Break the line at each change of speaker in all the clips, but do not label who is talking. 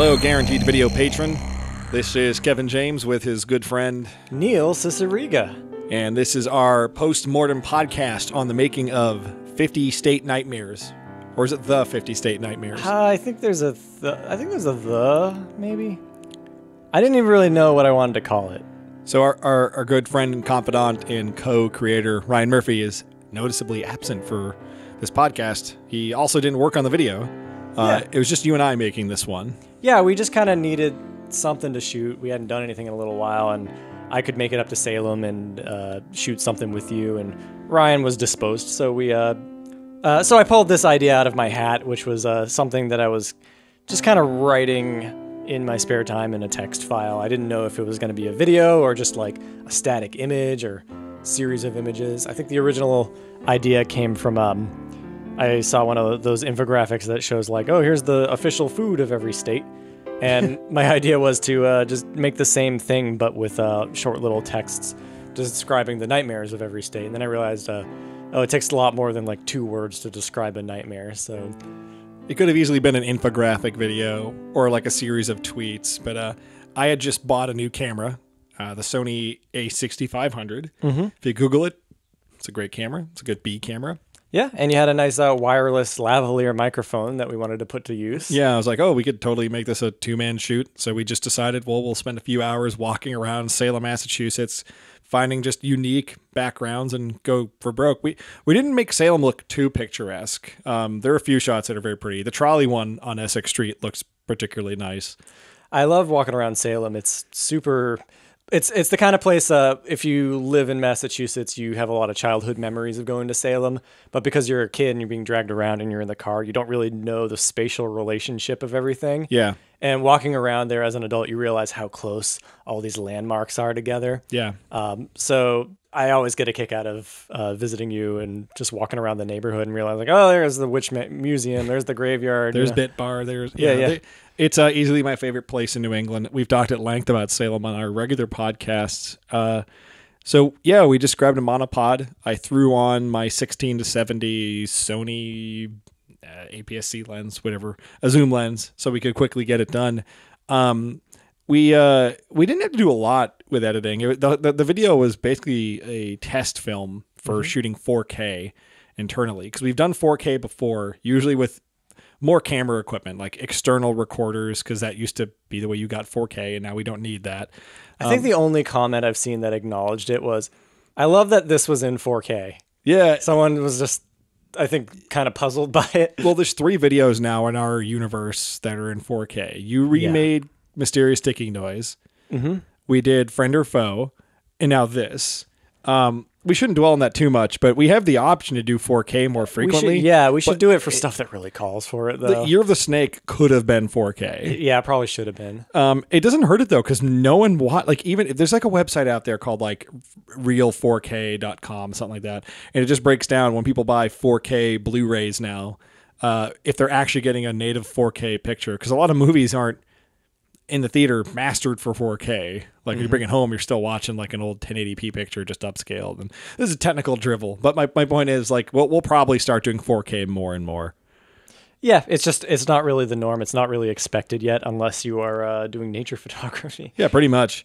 Hello, Guaranteed Video patron. This is Kevin James with his good friend
Neil Ciceriga.
And this is our post-mortem podcast on the making of 50 State Nightmares. Or is it the 50 State Nightmares?
I think there's a maybe. I didn't even really know what I wanted to call it.
So our good friend and confidant and co-creator Ryan Murphy is noticeably absent for this podcast. He also didn't work on the video. It was just you and I making this one.
Yeah, we just kind of needed something to shoot. We hadn't done anything in a little while, and I could make it up to Salem and shoot something with you, and Ryan was disposed, so so I pulled this idea out of my hat, which was something that I was just kind of writing in my spare time in a text file. I didn't know if it was going to be a video or just like a static image or series of images. I think the original idea came from I saw one of those infographics that shows like, oh, here's the official food of every state. And my idea was to just make the same thing, but with short little texts describing the nightmares of every state. And then I realized, it takes a lot more than like 2 words to describe a nightmare. So
it could have easily been an infographic video or like a series of tweets. But I had just bought a new camera, the Sony A6500. Mm-hmm. If you Google it, it's a great camera. It's a good B camera.
Yeah, and you had a nice wireless lavalier microphone that we wanted to put to use.
Yeah, I was like, we could totally make this a 2-man shoot. So we just decided, we'll spend a few hours walking around Salem, Massachusetts, finding just unique backgrounds and go for broke. We didn't make Salem look too picturesque. There are a few shots that are very pretty. The trolley one on Essex Street looks particularly nice.
I love walking around Salem. It's super... It's the kind of place, if you live in Massachusetts, you have a lot of childhood memories of going to Salem, but because you're a kid and you're being dragged around and you're in the car, you don't really know the spatial relationship of everything.
Yeah.
And walking around there as an adult, you realize how close all these landmarks are together.
Yeah.
So I always get a kick out of visiting you and just walking around the neighborhood and realizing, like, oh, there's the Witch Museum, there's the graveyard.
There's Bit Bar, there's...
Yeah.
It's easily my favorite place in New England. We've talked at length about Salem on our regular podcasts. We just grabbed a monopod. I threw on my 16-70 Sony APS-C lens, whatever, a zoom lens, so we could quickly get it done. We didn't have to do a lot with editing. The video was basically a test film for shooting 4K internally, because we've done 4K before, usually with more camera equipment, like external recorders, because that used to be the way you got 4K, and now we don't need that.
I think the only comment I've seen that acknowledged it was, I love that this was in 4K.
Yeah.
Someone was just, I think, kind of puzzled by it.
Well, there's 3 videos now in our universe that are in 4K. You remade Mysterious Ticking Noise. Mm-hmm. We did Friend or Foe, and now this. We shouldn't dwell on that too much, but we have the option to do 4K more frequently.
We should do it for stuff that really calls for it, though.
The Year of the Snake could have been 4K.
Yeah, probably should have been.
It doesn't hurt it, though, because no one even if there's like a website out there called like real4k.com, something like that, and it just breaks down when people buy 4K Blu-rays now, if they're actually getting a native 4K picture, because a lot of movies aren't in the theater mastered for 4K. Like when you bring it home, you're still watching like an old 1080p picture just upscaled. And this is a technical drivel, but my point is, like, we'll probably start doing 4K more and more.
Yeah, it's not really the norm. It's not really expected yet, unless you are doing nature photography.
Yeah, pretty much.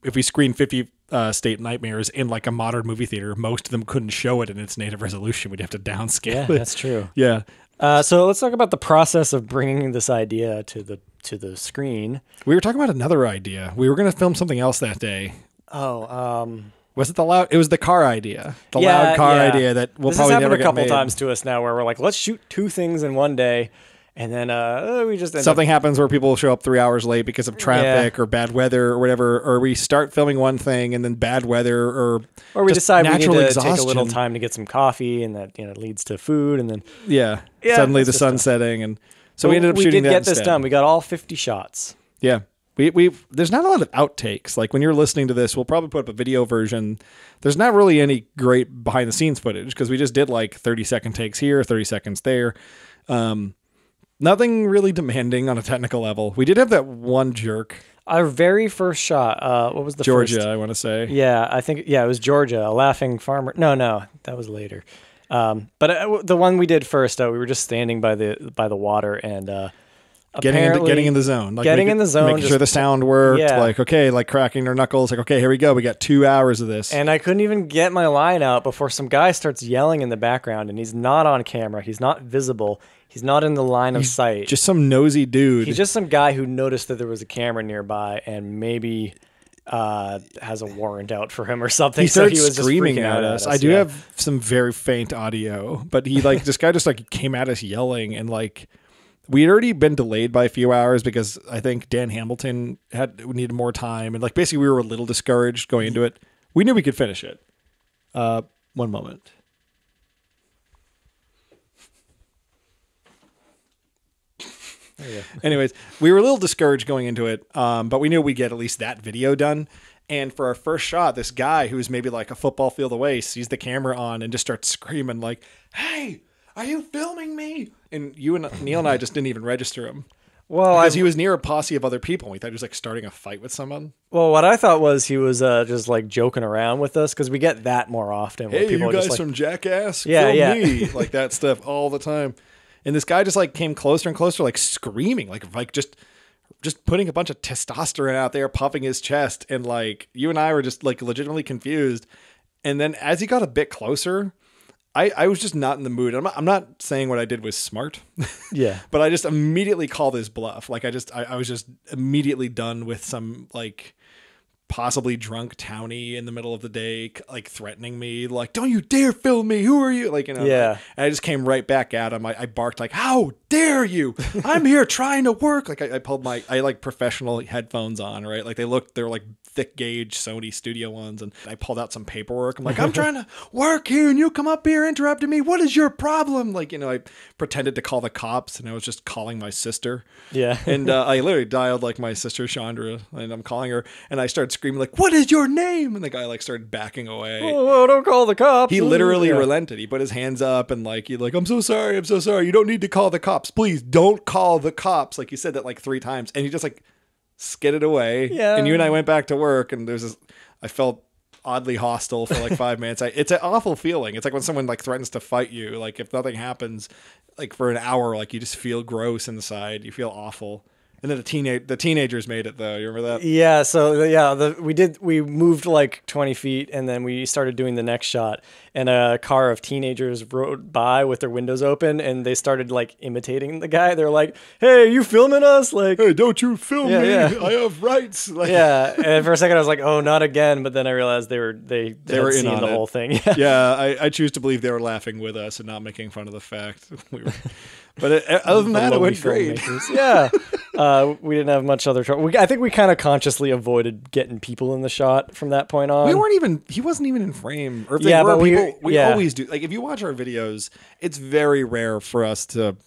If we screen 50 State Nightmares in like a modern movie theater, most of them couldn't show it in its native resolution. We'd have to downscale it.
Yeah, that's true.
Yeah.
So let's talk about the process of bringing this idea to the screen.
We were talking about another idea. We were going to film something else that day. Was it it was the car idea. Loud car idea that we'll probably never get made. This has happened a couple
times to us now, where we're like, let's shoot 2 things in one day, and then we just
something happens where people show up 3 hours late because of traffic or bad weather or whatever, or we start filming one thing and then bad weather, or
we decide we need to
exhaustion.
take a little time to get some coffee, and that leads to food, and then
suddenly the sun's setting, and so we ended up shooting that
We did get
instead.
this done. We got all 50 shots.
Yeah. We there's not a lot of outtakes. Like when you're listening to this, we'll probably put up a video version. There's not really any great behind the scenes footage because we just did like 30-second takes here, 30 seconds there. Nothing really demanding on a technical level. We did have that one jerk.
Our very first shot, what was the
Georgia,
first?
I want to say.
Yeah, I think, it was Georgia, a laughing farmer. No, that was later. But the one we did first, we were just standing by the water, and
getting in the zone, like
getting in the zone,
making sure the sound worked.
Yeah.
Like, okay, like cracking their knuckles. Like, okay, here we go. We got 2 hours of this.
And I couldn't even get my line out before some guy starts yelling in the background, and he's not on camera. He's not visible. He's not in the line of sight.
Just some nosy dude.
He's just some guy who noticed that there was a camera nearby and maybe has a warrant out for him or something.
He started
so he was
screaming
just
at us. I do have some very faint audio, but he like this guy just like came at us yelling, and like we had already been delayed by a few hours because I think Dan Hamilton needed more time, and like basically we were a little discouraged going into it. We knew we could finish it. One moment. Anyways, we were a little discouraged going into it, but we knew we'd get at least that video done. And for our first shot, this guy who's maybe like a football field away sees the camera on and just starts screaming like, "Hey, are you filming me?" And Neil and I just didn't even register him. Well, because he was near a posse of other people. And we thought he was like starting a fight with someone.
Well, what I thought was he was just like joking around with us, because we get that more often.
Hey,
people
you guys
just, like,
from Jackass?
Yeah,
Film me. Like that stuff all the time. And this guy just like came closer and closer, like screaming, like just putting a bunch of testosterone out there, puffing his chest. And like you and I were just like legitimately confused. And then as he got a bit closer, I was just not in the mood. I'm not saying what I did was smart.
Yeah.
But I just immediately called his bluff. Like I was just immediately done with some like possibly drunk townie in the middle of the day, like threatening me, like, "Don't you dare film me. Who are you?" Like, you know,
yeah.
And I just came right back at him. I barked like, "How dare you? I'm here trying to work." Like I pulled I like professional headphones on, right? Like they were like thick gauge Sony studio ones. And I pulled out some paperwork. I'm like, "I'm trying to work here and you come up here interrupting me. What is your problem?" Like, you know, I pretended to call the cops and I was just calling my sister.
Yeah.
And I literally dialed like my sister Chandra, and I'm calling her, and I started screaming like, "What is your name?" And the guy like started backing away.
Oh, don't call the cops.
He literally relented. He put his hands up and like, "I'm so sorry. I'm so sorry. You don't need to call the cops. Please don't call the cops." Like, he said that like 3 times, and he just like skidded away.
Yeah.
And you and I went back to work, and I felt oddly hostile for like 5 minutes. It's an awful feeling. It's like when someone like threatens to fight you, like if nothing happens, like for an hour, like you just feel gross inside. You feel awful. And then the teenagers made it though. You remember that?
Yeah. So yeah, we moved like 20 feet, and then we started doing the next shot, and a car of teenagers rode by with their windows open, and they started like imitating the guy. They're like, "Hey, are you filming us?" Like,
"Hey, don't you film me?
Yeah.
I have rights." Like,
yeah. And for a second I was like, "Oh, not again!" But then I realized they were
in
seen
on
the
it.
whole thing.
Yeah, I choose to believe they were laughing with us and not making fun of the fact we were. But other than that, it went great.
Yeah. We didn't have much other trouble. I think we kind of consciously avoided getting people in the shot from that point on.
He wasn't even in frame. Or if
Yeah,
they were,
but
we always do. Like if you watch our videos, it's very rare for us to,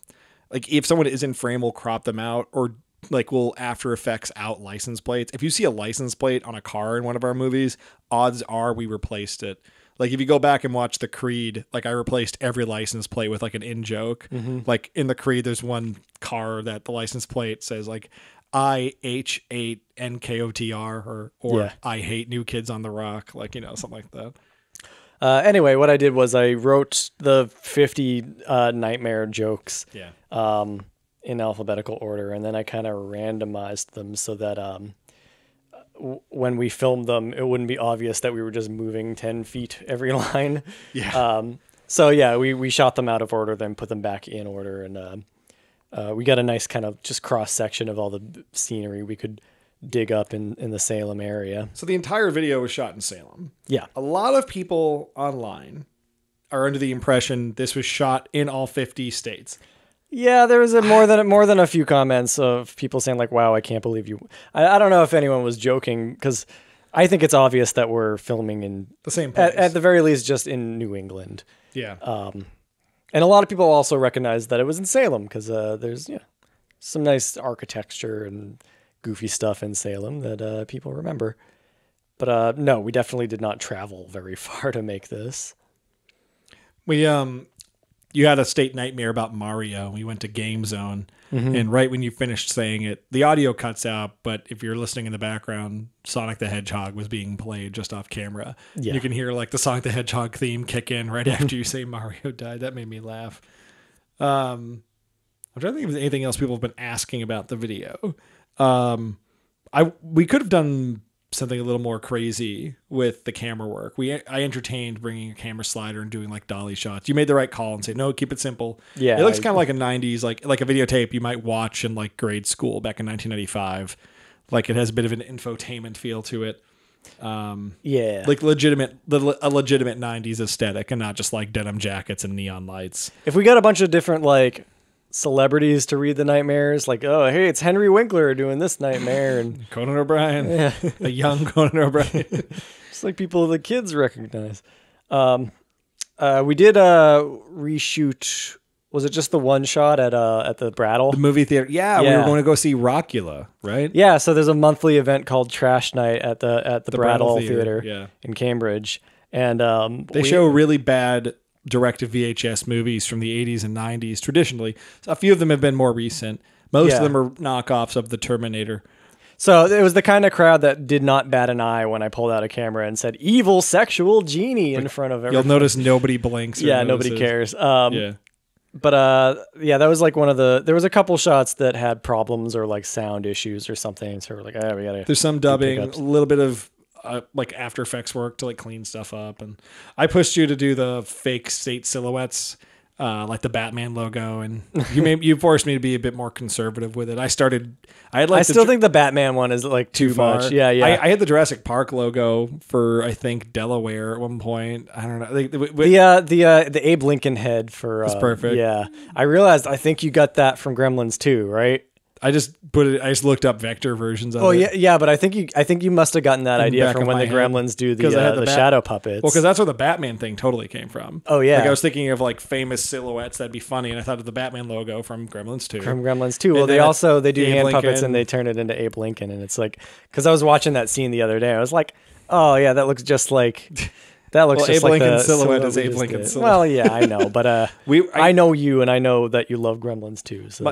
like if someone is in frame, we'll crop them out, or like we'll After Effects out license plates. If you see a license plate on a car in one of our movies, odds are we replaced it. Like if you go back and watch the Creed, like I replaced every license plate with like an in-joke. Mm-hmm. Like in the Creed, there's one car that the license plate says like IH8NKOTR or
Yeah.
I hate New Kids on the Rock, like, you know, something like that.
Anyway, what I did was I wrote the 50 nightmare jokes in alphabetical order, and then I kind of randomized them so that when we filmed them, it wouldn't be obvious that we were just moving 10 feet every line.
Yeah.
So yeah, we shot them out of order, then put them back in order, and we got a nice kind of just cross section of all the scenery we could dig up in the Salem area.
So the entire video was shot in Salem.
Yeah.
A lot of people online are under the impression this was shot in all 50 states.
Yeah, there was more than a few comments of people saying like, "Wow, I can't believe you." I don't know if anyone was joking, because I think it's obvious that we're filming in
the same place.
At the very least, just in New England.
Yeah.
And a lot of people also recognize that it was in Salem, because there's some nice architecture and goofy stuff in Salem that people remember. But no, we definitely did not travel very far to make this.
You had a state nightmare about Mario. We went to Game Zone, and right when you finished saying it, the audio cuts out, but if you're listening in the background, Sonic the Hedgehog was being played just off camera.
Yeah.
You can hear like the Sonic the Hedgehog theme kick in right after you say Mario died. That made me laugh. I'm trying to think of anything else people have been asking about the video. We could have done something a little more crazy with the camera work. I entertained bringing a camera slider and doing like dolly shots. You made the right call and say, no, keep it simple.
Yeah.
It looks kind of like a 90s, like a videotape you might watch in like grade school back in 1995. Like it has a bit of an infotainment feel to it. Like a legitimate 90s aesthetic and not just like denim jackets and neon lights.
If we got a bunch of different like celebrities to read the nightmares, like, oh, hey, it's Henry Winkler doing this nightmare, and
Conan O'Brien, a young Conan O'Brien.
Just like people the kids recognize. We did reshoot. Was it just the one shot at the Brattle?
The movie theater. Yeah, we were going to go see Rockula, right?
Yeah, so there's a monthly event called Trash Night at the Brattle Theater in Cambridge. And
they show really bad directed VHS movies from the 80s and 90s traditionally. So a few of them have been more recent. Most of them are knockoffs of the Terminator.
So it was the kind of crowd that did not bat an eye when I pulled out a camera and said "evil sexual genie" in front of everyone.
You'll notice nobody blinks.
Nobody cares. But that was like there was a couple shots that had problems or like sound issues or something. So we're like, we gotta.
There's some dubbing, a little bit of like After Effects work to like clean stuff up, and I pushed you to do the fake state silhouettes, like the Batman logo, and you forced me to be a bit more conservative with it. I still think
the Batman one is like too much. Yeah.
I had the Jurassic Park logo for I think Delaware at one point. I don't know.
The Abe Lincoln head for
it's perfect.
Yeah, I realized. I think you got that from Gremlins 2, right?
I just looked up vector versions of it.
Oh yeah, but I think you must have gotten that idea from when the Gremlins do the shadow puppets.
Well, because that's where the Batman thing totally came from.
Oh yeah,
like I was thinking of like famous silhouettes that'd be funny, and I thought of the Batman logo from Gremlins 2.
From Gremlins 2. Well, they do hand puppets and they turn it into Abe Lincoln, and it's like because I was watching that scene the other day, I was like, oh yeah, that looks just like. That looks just
Abe
like
Lincoln's silhouette is Abe Lincoln's silhouette.
Well, yeah, I know, but I know you, and I know that you love Gremlins too. So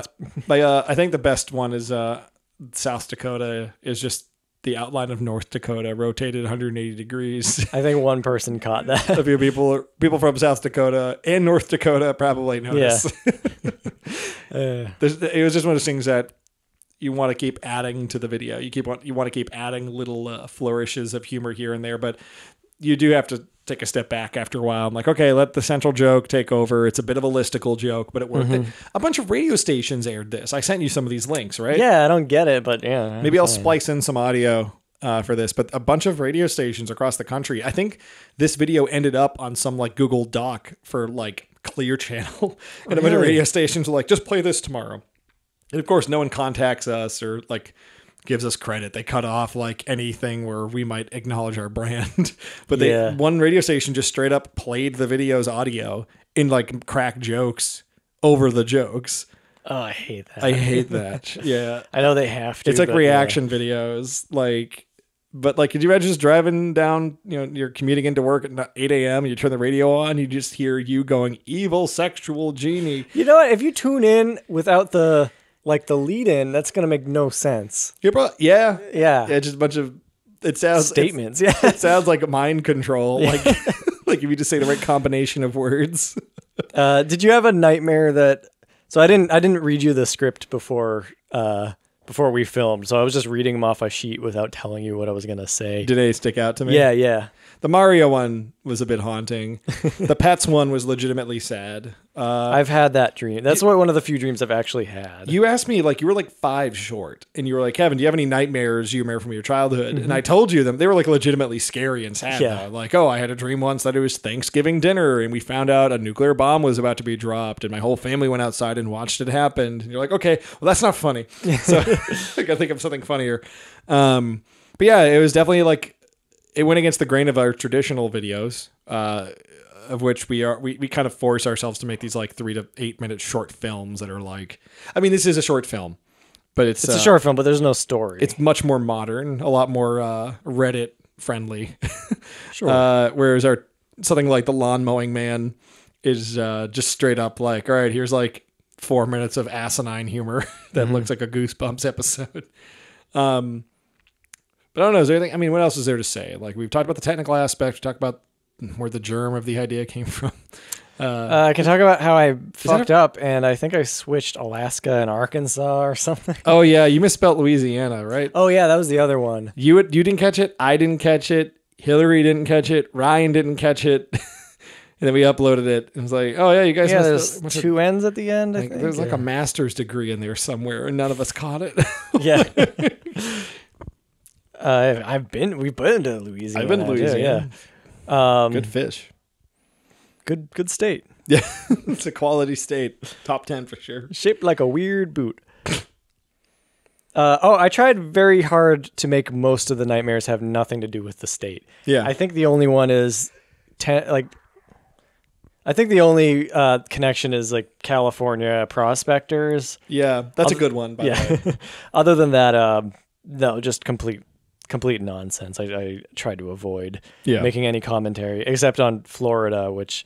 I think the best one is South Dakota is just the outline of North Dakota rotated 180 degrees.
I think one person caught that.
A few people from South Dakota and North Dakota probably noticed. Yeah. It was just one of those things that you want to keep adding to the video. You want to keep adding little flourishes of humor here and there, but you do have to take a step back after a while. I'm like, okay, let the central joke take over. It's a bit of a listicle joke, but it worked. Mm-hmm. A bunch of radio stations aired this. I sent you some of these links, right?
Yeah, I don't get it, but yeah.
Maybe I'll splice in some audio for this, but a bunch of radio stations across the country. I think this video ended up on some like Google Doc for like Clear Channel. And a bunch of radio stations were like, just play this tomorrow. And of course, no one contacts us or like gives us credit. They cut off like anything where we might acknowledge our brand. But one radio station just straight up played the video's audio in like crack jokes over the jokes.
Oh, I hate that.
Yeah.
I know they have to.
It's like reaction videos. But could you imagine just driving down, you're commuting into work at 8 a.m. and you turn the radio on, you just hear you going, evil sexual genie.
You know what? If you tune in without the lead in, that's going to make no sense.
Yeah. Just a bunch of, it sounds
statements.
It sounds like mind control. Like if you just say the right combination of words.
Did you have a nightmare that, so I didn't read you the script before we filmed. So I was just reading them off a sheet without telling you what I was going to say.
Did they stick out to me?
Yeah.
The Mario one was a bit haunting. The Pets one was legitimately sad.
I've had that dream. That's one of the few dreams I've actually had.
You asked me, you were 5 short, and you were like, Kevin, do you have any nightmares you remember from your childhood? Mm-hmm. And I told you them. They were legitimately scary and sad. Yeah. Though. I had a dream once that it was Thanksgiving dinner, and we found out a nuclear bomb was about to be dropped, and my whole family went outside and watched it happen. And you're like, okay, well, that's not funny. So I gotta think of something funnier. But yeah, it was definitely it went against the grain of our traditional videos, of which we kind of force ourselves to make these 3 to 8 minute short films that are this is a short film, but it's
a short film, but there's no story.
It's much more modern, a lot more Reddit friendly.
Sure.
Whereas something like The Lawn Mowing Man is just straight up all right, here's 4 minutes of asinine humor that looks like a Goosebumps episode. But I don't know, is there anything, what else is there to say? We've talked about the technical aspect, we talked about where the germ of the idea came from.
I can talk about how I fucked up, and I think I switched Alaska and Arkansas or something.
Oh yeah, you misspelled Louisiana, right?
Oh yeah, that was the other one.
You didn't catch it. I didn't catch it. Hillary didn't catch it. Ryan didn't catch it. And then we uploaded it. It was like, oh yeah, you guys.
Yeah, there's two N's at the end. I think
there's like a master's degree in there somewhere, and none of us caught it.
Yeah. We've been to Louisiana.
I've been to Louisiana.
Yeah.
Good fish.
Good state.
Yeah, it's a quality state. Top 10 for sure.
Shaped like a weird boot. I tried very hard to make most of the nightmares have nothing to do with the state.
Yeah.
I think the only one is I think the only connection is like California prospectors.
Yeah, that's a good one. By the way.
Other than that, no, just complete nonsense. I tried to avoid making any commentary, except on Florida, which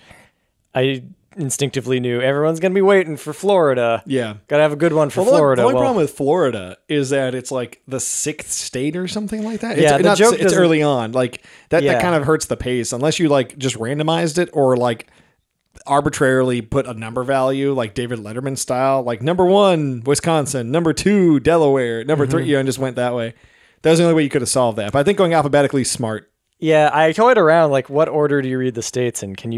I instinctively knew everyone's going to be waiting for Florida.
Yeah.
Got to have a good one for Florida.
The only problem with Florida is that it's like the 6th state or something like that.
Yeah,
it's early on. Like that kind of hurts the pace unless you like just randomized it or like arbitrarily put a number value like David Letterman style, like number 1, Wisconsin, number 2, Delaware, number 3, and just went that way. That was the only way you could have solved that. But I think going alphabetically is smart.
Yeah, I toyed around like what order do you read the states in? Can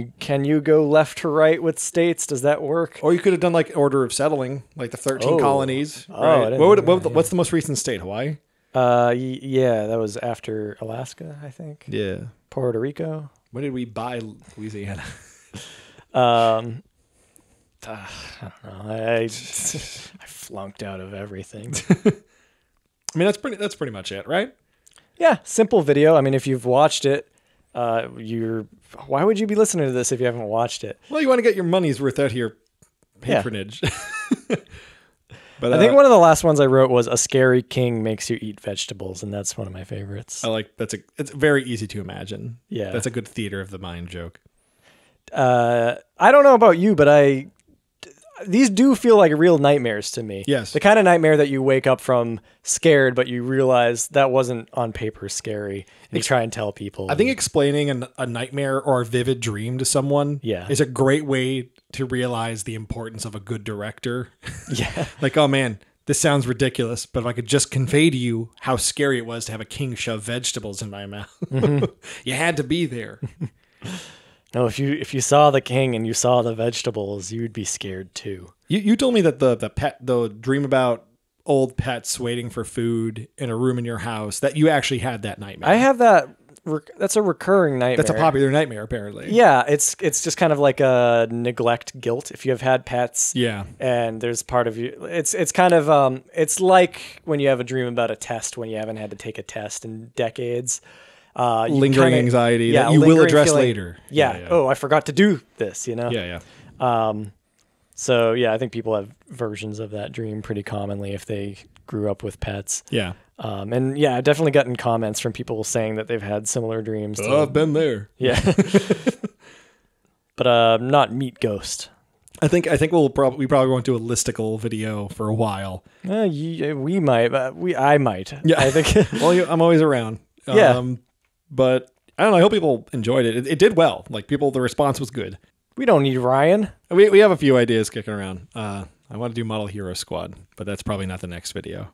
you go left to right with states? Does that work?
Or you could have done like order of settling, like the 13 colonies.
Right?
What's the most recent state? Hawaii?
Yeah, that was after Alaska, I think.
Yeah.
Puerto Rico.
When did we buy Louisiana?
I don't know. I flunked out of everything.
I mean, that's pretty much it, right?
Yeah, simple video. I mean, if you've watched it, why would you be listening to this if you haven't watched it?
Well, you want to get your money's worth out of your patronage. Yeah. But
I think one of the last ones I wrote was "A scary king makes you eat vegetables," and that's one of my favorites.
It's very easy to imagine.
Yeah,
that's a good theater of the mind joke.
I don't know about you, but these do feel like real nightmares to me.
Yes.
The kind of nightmare that you wake up from scared, but you realize that wasn't on paper scary. And you try and tell people.
I think explaining a nightmare or a vivid dream to someone is a great way to realize the importance of a good director.
Yeah.
Like, oh man, this sounds ridiculous, but if I could just convey to you how scary it was to have a king shove vegetables in my mouth. Mm-hmm. You had to be there.
No, if you saw the king and you saw the vegetables, you'd be scared too.
You told me that the dream about old pets waiting for food in a room in your house, that you actually had that nightmare.
I have that. That's a recurring nightmare.
That's a popular nightmare, apparently.
Yeah, it's just kind of like a neglect guilt. If you have had pets, and there's part of you, it's kind of it's like when you have a dream about a test when you haven't had to take a test in decades.
Lingering anxiety that you will address later.
Yeah. Oh, I forgot to do this,
Yeah.
So yeah, I think people have versions of that dream pretty commonly if they grew up with pets.
Yeah.
And yeah, I've definitely gotten comments from people saying that they've had similar dreams.
I've been there.
Yeah. But not meet ghost.
I think we probably won't do a listicle video for a while.
We might, but I might.
Yeah.
I think.
Well, I'm always around.
Yeah.
But I don't know. I hope people enjoyed it. It did well. Like the response was good.
We don't need Ryan.
We have a few ideas kicking around. I want to do Model Hero Squad, but that's probably not the next video.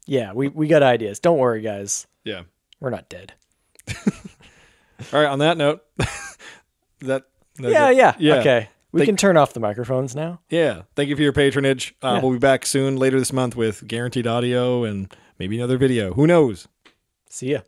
Yeah, we got ideas. Don't worry, guys.
Yeah.
We're not dead.
All right. On that note,
yeah. Okay. We can turn off the microphones now.
Yeah. Thank you for your patronage. We'll be back soon later this month with guaranteed audio and maybe another video. Who knows?
See ya.